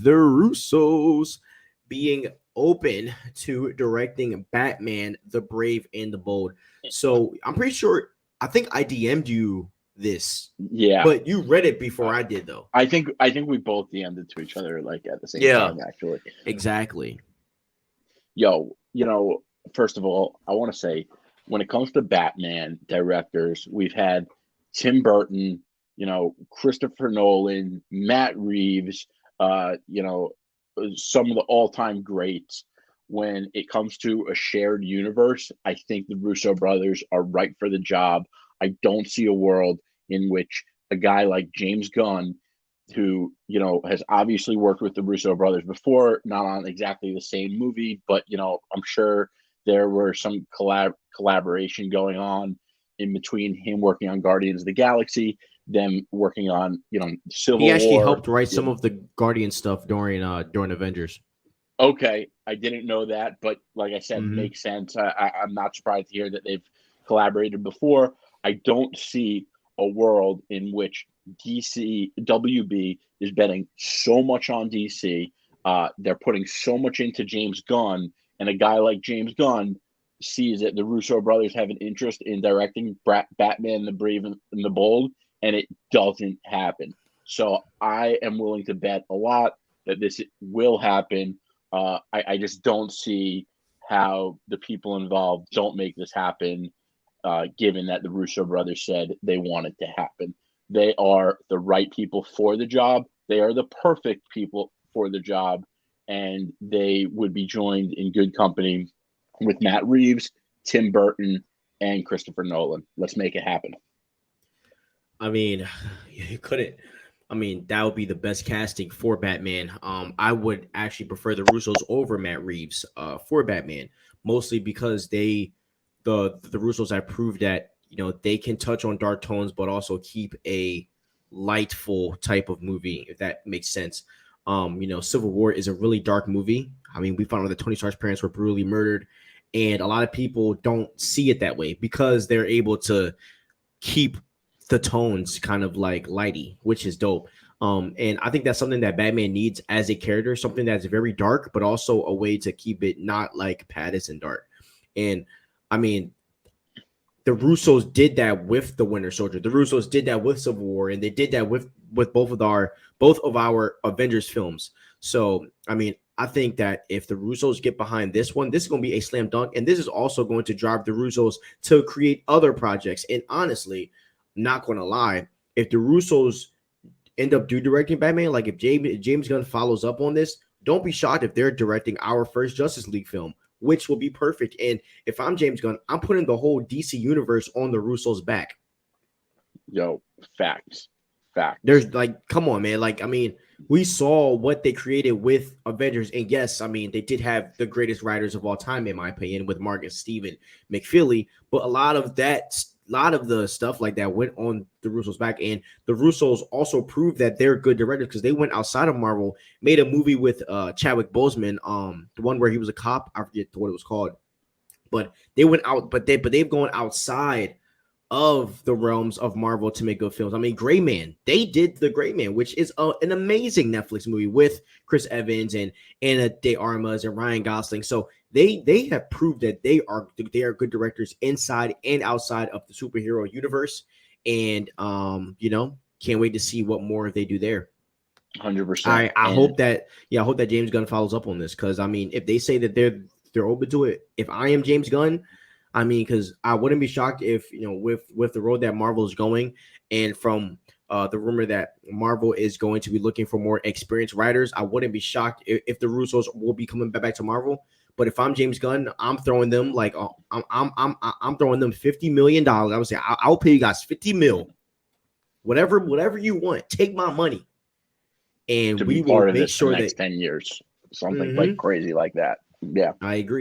the Russos being open to directing Batman, the Brave and the Bold. So I'm pretty sure, I think I DM'd you this, Yeah, but you read it before I did, though. I think we both DM'd it to each other like at the same Yeah, time, actually. exactly. Yo, first of all, I want to say when it comes to Batman directors, we've had Tim Burton, Christopher Nolan, Matt Reeves, some of the all-time greats. When it comes to a shared universe, I think the Russo brothers are right for the job. I don't see a world in which a guy like James Gunn, who has obviously worked with the Russo brothers before, not on exactly the same movie, but I'm sure there were some collaboration going on in between him working on Guardians of the Galaxy, them working on He Civil actually War. helped write some of the Guardian stuff during Avengers. Okay, I didn't know that, but like I said, Mm-hmm. makes sense. I'm not surprised to hear that they've collaborated before. I don't see a world in which WB is betting so much on DC. They're putting so much into James Gunn, and a guy like James Gunn sees that the Russo brothers have an interest in directing Batman, the Brave and the Bold, and it doesn't happen. So I am willing to bet a lot that this will happen. I just don't see how the people involved don't make this happen, given that the Russo brothers said they want it to happen. They are the right people for the job. They are the perfect people for the job, and they would be joined in good company with Matt Reeves, Tim Burton, and Christopher Nolan. Let's make it happen. I mean, you couldn't. I mean, that would be the best casting for Batman. I would actually prefer the Russos over Matt Reeves for Batman, mostly because the Russos have proved that they can touch on dark tones, but also keep a lightful type of movie, if that makes sense. Civil War is a really dark movie. I mean, we found out that Tony Stark's parents were brutally murdered, and a lot of people don't see it that way because they're able to keep the tones kind of like lighty, which is dope. And I think that's something that Batman needs as a character, something that's very dark, but also a way to keep it not like Pattinson dark. And I mean, the Russos did that with the Winter Soldier. The Russos did that with Civil War, and they did that with both of our Avengers films. So I mean, I think that if the Russos get behind this one, this is going to be a slam dunk, and this is also going to drive the Russos to create other projects. And honestly, not going to lie, if the Russos end up directing Batman, like if James Gunn follows up on this, don't be shocked if they're directing our first Justice League film, which will be perfect. And if I'm James Gunn, I'm putting the whole DC universe on the Russos' back. Yo, facts. There's like, come on, man. Like, I mean, we saw what they created with Avengers, and yes, I mean, they did have the greatest writers of all time, in my opinion, with Marcus Steven McFeely. But a lot of the stuff like that went on the Russos' back, and the Russos also proved that they're good directors because they went outside of Marvel, made a movie with Chadwick Boseman, the one where he was a cop. I forget what it was called, but they went out, but they've gone outside of the realms of Marvel to make good films. I mean, Gray Man, they did The Gray Man, which is an amazing Netflix movie with Chris Evans and Ana de Armas and Ryan Gosling. So they have proved that they are good directors inside and outside of the superhero universe. And can't wait to see what more they do there. 100%. I hope that James Gunn follows up on this, because I mean, if they say that they're open to it, if I am James Gunn, I mean, because I wouldn't be shocked if with the road that Marvel is going, and from the rumor that Marvel is going to be looking for more experienced writers, I wouldn't be shocked if the Russos will be coming back to Marvel. But if I'm James Gunn, I'm throwing them like I'm throwing them $50 million. I would say I'll pay you guys 50 mil, whatever you want. Take my money, and to be we will part of make this for sure the next that 10 years, something like crazy like that. Yeah. I agree.